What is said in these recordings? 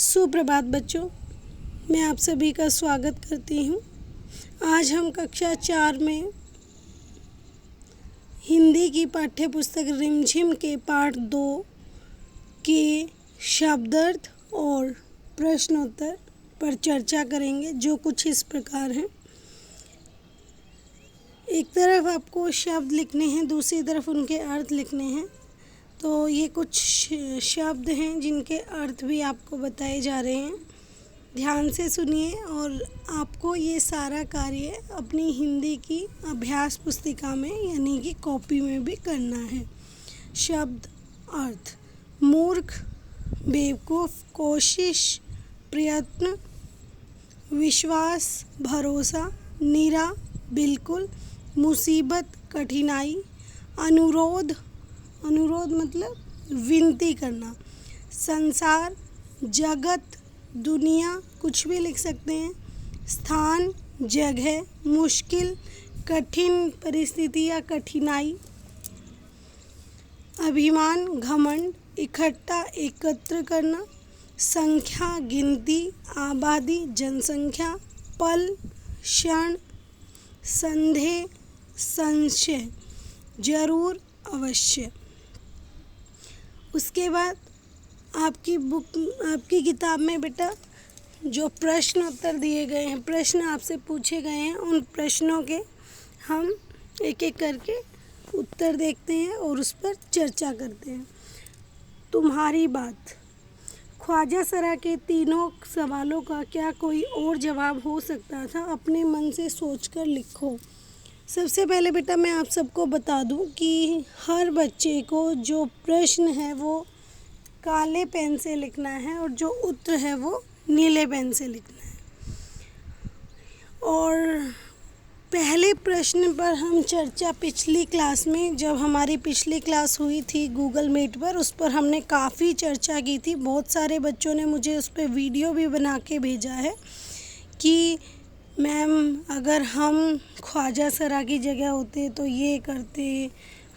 सुप्रभात बच्चों, मैं आप सभी का स्वागत करती हूँ। आज हम कक्षा 4 में हिंदी की पाठ्य पुस्तक रिमझिम के पाठ 2 के शब्दार्थ और प्रश्नोत्तर पर चर्चा करेंगे, जो कुछ इस प्रकार हैं। एक तरफ आपको शब्द लिखने हैं, दूसरी तरफ उनके अर्थ लिखने हैं। तो ये कुछ शब्द हैं जिनके अर्थ भी आपको बताए जा रहे हैं। ध्यान से सुनिए और आपको ये सारा कार्य अपनी हिंदी की अभ्यास पुस्तिका में यानी कि कॉपी में भी करना है। शब्द अर्थ: मूर्ख, बेवकूफ़, कोशिश, प्रयत्न, विश्वास, भरोसा, निरा, बिल्कुल, मुसीबत, कठिनाई, अनुरोध मतलब विनती करना, संसार, जगत, दुनिया, कुछ भी लिख सकते हैं, स्थान, जगह, मुश्किल, कठिन परिस्थिति या कठिनाई, अभिमान, घमंड, इकट्ठा, एकत्र करना, संख्या, गिनती, आबादी, जनसंख्या, पल, क्षण, संदेह, संशय, जरूर, अवश्य। उसके बाद आपकी किताब में बेटा जो प्रश्न उत्तर दिए गए हैं, प्रश्न आपसे पूछे गए हैं, उन प्रश्नों के हम एक एक करके उत्तर देखते हैं और उस पर चर्चा करते हैं। तुम्हारी बात: ख्वाजा सरा के तीनों सवालों का क्या कोई और जवाब हो सकता था? अपने मन से सोचकर लिखो। सबसे पहले बेटा मैं आप सबको बता दूं कि हर बच्चे को जो प्रश्न है वो काले पेन से लिखना है और जो उत्तर है वो नीले पेन से लिखना है। और पहले प्रश्न पर हम चर्चा पिछली क्लास में, जब हमारी पिछली क्लास हुई थी गूगल मीट पर, उस पर हमने काफ़ी चर्चा की थी। बहुत सारे बच्चों ने मुझे उस पर वीडियो भी बना के भेजा है कि मैम अगर हम ख्वाजा सरा की जगह होते तो ये करते,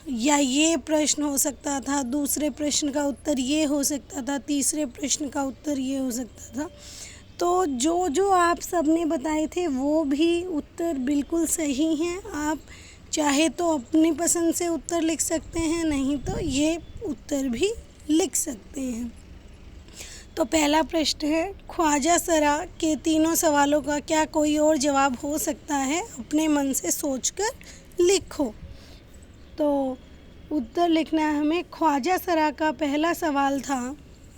या ये प्रश्न हो सकता था, दूसरे प्रश्न का उत्तर ये हो सकता था, तीसरे प्रश्न का उत्तर ये हो सकता था। तो जो आप सबने बताए थे वो भी उत्तर बिल्कुल सही हैं। आप चाहे तो अपनी पसंद से उत्तर लिख सकते हैं, नहीं तो ये उत्तर भी लिख सकते हैं। तो पहला प्रश्न है, ख्वाजा सरा के तीनों सवालों का क्या कोई और जवाब हो सकता है? अपने मन से सोचकर लिखो। तो उत्तर लिखना है हमें। ख्वाजा सरा का पहला सवाल था,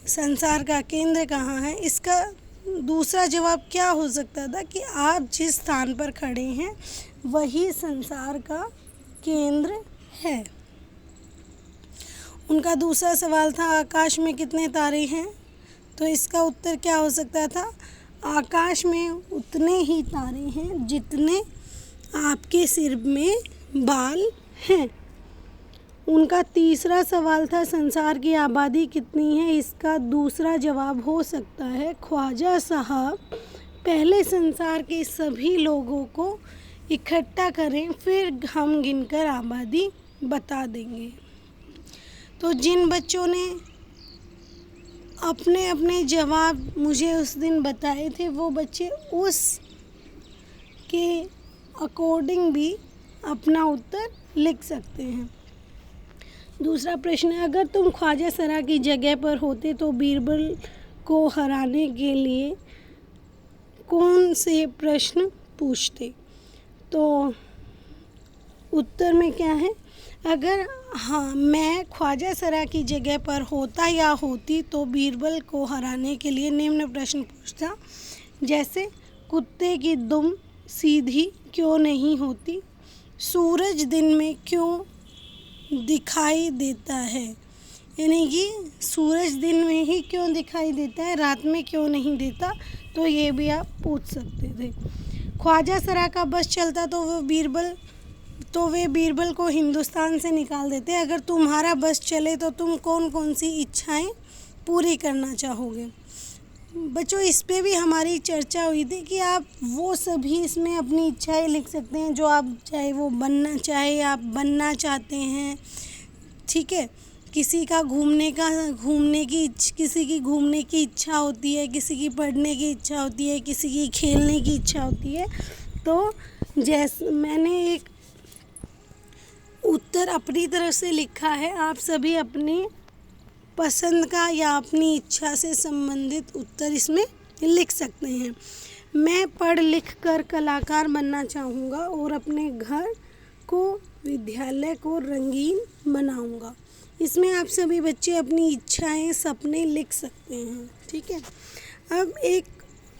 संसार का केंद्र कहाँ है? इसका दूसरा जवाब क्या हो सकता था कि आप जिस स्थान पर खड़े हैं वही संसार का केंद्र है। उनका दूसरा सवाल था, आकाश में कितने तारे हैं? तो इसका उत्तर क्या हो सकता था? आकाश में उतने ही तारे हैं जितने आपके सिर में बाल हैं। उनका तीसरा सवाल था, संसार की आबादी कितनी है? इसका दूसरा जवाब हो सकता है, ख्वाजा साहब पहले संसार के सभी लोगों को इकट्ठा करें, फिर हम गिनकर आबादी बता देंगे। तो जिन बच्चों ने अपने अपने जवाब मुझे उस दिन बताए थे वो बच्चे उस के अकॉर्डिंग भी अपना उत्तर लिख सकते हैं। दूसरा प्रश्न है, अगर तुम ख्वाजा सरा की जगह पर होते तो बीरबल को हराने के लिए कौन से प्रश्न पूछते? तो उत्तर में क्या है, अगर मैं ख्वाजा सरा की जगह पर होता या होती तो बीरबल को हराने के लिए निम्न प्रश्न पूछता, जैसे कुत्ते की दुम सीधी क्यों नहीं होती? सूरज दिन में क्यों दिखाई देता है? यानी कि सूरज दिन में ही क्यों दिखाई देता है, रात में क्यों नहीं देता? तो ये भी आप पूछ सकते थे। ख्वाजा सरा का बस चलता तो वे बीरबल को हिंदुस्तान से निकाल देते। अगर तुम्हारा बस चले तो तुम कौन कौन सी इच्छाएं पूरी करना चाहोगे? बच्चों इस पे भी हमारी चर्चा हुई थी कि आप वो सभी इसमें अपनी इच्छाएं लिख सकते हैं जो आप चाहे आप बनना चाहते हैं, ठीक है। किसी की घूमने की इच्छा होती है, किसी की पढ़ने की इच्छा होती है, किसी की खेलने की इच्छा होती है। तो जैसे मैंने एक उत्तर अपनी तरफ से लिखा है, आप सभी अपनी पसंद का या अपनी इच्छा से संबंधित उत्तर इसमें लिख सकते हैं। मैं पढ़ लिख कर कलाकार बनना चाहूँगा और अपने घर को, विद्यालय को रंगीन बनाऊँगा। इसमें आप सभी बच्चे अपनी इच्छाएं, सपने लिख सकते हैं। ठीक है। अब एक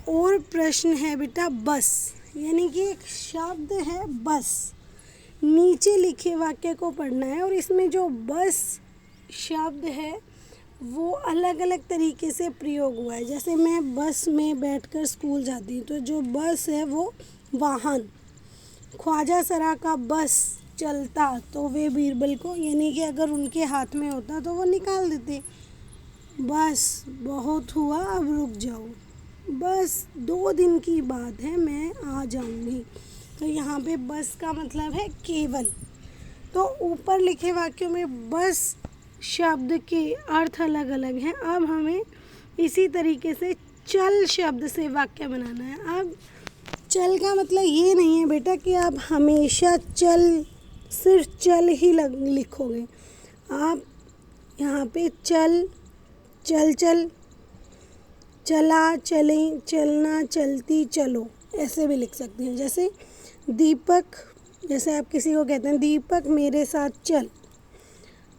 और प्रश्न है बेटा, बस, यानी कि एक शब्द है बस। नीचे लिखे वाक्य को पढ़ना है और इसमें जो बस शब्द है वो अलग अलग तरीके से प्रयोग हुआ है। जैसे मैं बस में बैठकर स्कूल जाती हूँ, तो जो बस है वो वाहन। ख्वाजा सरा का बस चलता, तो वे बीरबल को, यानी कि अगर उनके हाथ में होता तो वो निकाल देते। बस बहुत हुआ, अब रुक जाओ, बस 2 दिन की बात है, मैं आ जाऊंगी। तो यहाँ पे बस का मतलब है केवल। तो ऊपर लिखे वाक्यों में बस शब्द के अर्थ अलग अलग हैं। अब हमें इसी तरीके से चल शब्द से वाक्य बनाना है। अब चल का मतलब ये नहीं है बेटा कि आप हमेशा सिर्फ चल ही लिखोगे। आप यहाँ पे चल, चला, चलें, चलना, चलती, चलो, ऐसे भी लिख सकते हैं। जैसे दीपक, जैसे आप किसी को कहते हैं दीपक मेरे साथ चल,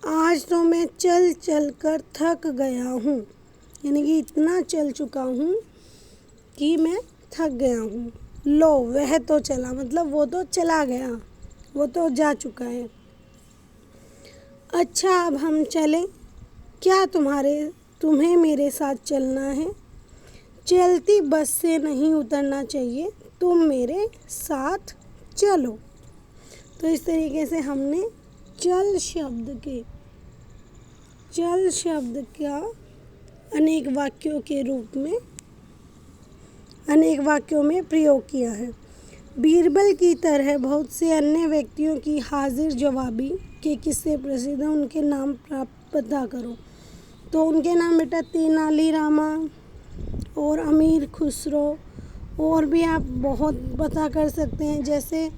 आज तो मैं चल कर थक गया हूँ, यानी कि इतना चल चुका हूँ कि मैं थक गया हूँ। लो वह तो चला, मतलब वो तो चला गया, वो तो जा चुका है। अच्छा अब हम चलें, क्या तुम्हें मेरे साथ चलना है? चलती बस से नहीं उतरना चाहिए, तुम मेरे साथ चलो। तो इस तरीके से हमने चल शब्द का अनेक वाक्यों में प्रयोग किया है। बीरबल की तरह बहुत से अन्य व्यक्तियों की हाजिर जवाबी के किस्से प्रसिद्ध हैं, उनके नाम पता करो। तो उनके नाम बेटा तेनालीरामा और अमीर खुसरो, और भी आप बहुत पता कर सकते हैं, जैसे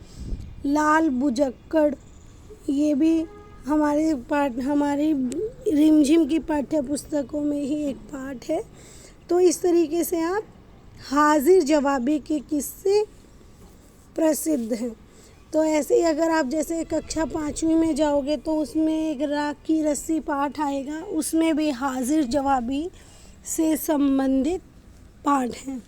लाल बुजक्कड़। ये भी हमारी रिमझिम की पाठ्य पुस्तकों में ही एक पाठ है। तो इस तरीके से आप हाजिर जवाबी के किस्से प्रसिद्ध हैं। तो ऐसे ही अगर आप जैसे कक्षा 5वीं में जाओगे तो उसमें एक राख की रस्सी पाठ आएगा, उसमें भी हाजिर जवाबी से संबंधित पाठ हैं।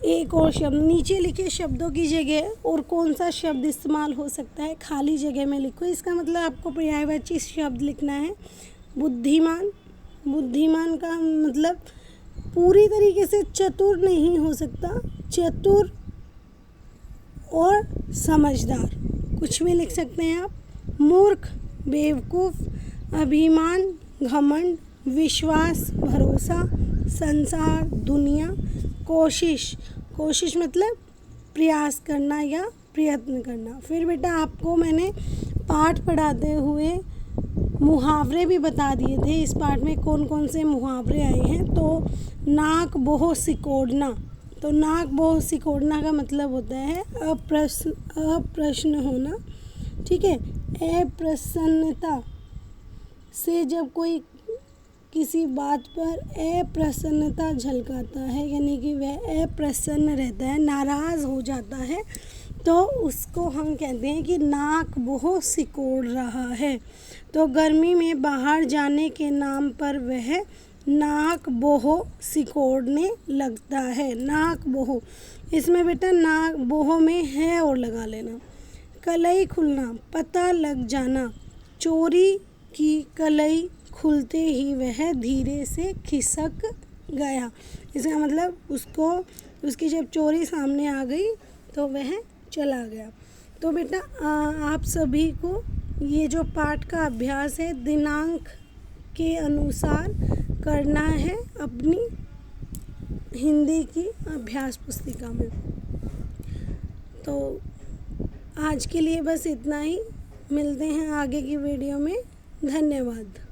एक और शब्द, नीचे लिखे शब्दों की जगह और कौन सा शब्द इस्तेमाल हो सकता है, खाली जगह में लिखो। इसका मतलब आपको पर्यायवाची शब्द लिखना है। बुद्धिमान, बुद्धिमान का मतलब पूरी तरीके से चतुर नहीं हो सकता, चतुर और समझदार, कुछ भी लिख सकते हैं आप। मूर्ख, बेवकूफ़, अभिमान, घमंड, विश्वास, भरोसा, संसार, दुनिया। कोशिश मतलब प्रयास करना या प्रयत्न करना। फिर बेटा आपको मैंने पाठ पढ़ाते हुए मुहावरे भी बता दिए थे। इस पाठ में कौन कौन से मुहावरे आए हैं। तो नाक बोह सिकोड़ना, तो नाक बोह सिकोड़ना का मतलब होता है अप्रश्न होना। ठीक है। अप्रसन्नता से जब कोई किसी बात पर अप्रसन्नता झलकाता है, यानी कि वह अप्रसन्न रहता है, नाराज़ हो जाता है, तो उसको हम कहते हैं कि नाक बहुत सिकोड़ रहा है। तो गर्मी में बाहर जाने के नाम पर वह नाक बोह सिकोड़ने लगता है। नाक बोह, इसमें बेटा नाक बोह में है और लगा लेना। कलई खुलना, पता लग जाना, चोरी की कलई खुलते ही वह धीरे से खिसक गया। इसका मतलब उसकी जब चोरी सामने आ गई तो वह चला गया। तो बेटा आप सभी को ये जो पाठ का अभ्यास है दिनांक के अनुसार करना है अपनी हिंदी की अभ्यास पुस्तिका में। तो आज के लिए बस इतना ही। मिलते हैं आगे की वीडियो में। धन्यवाद।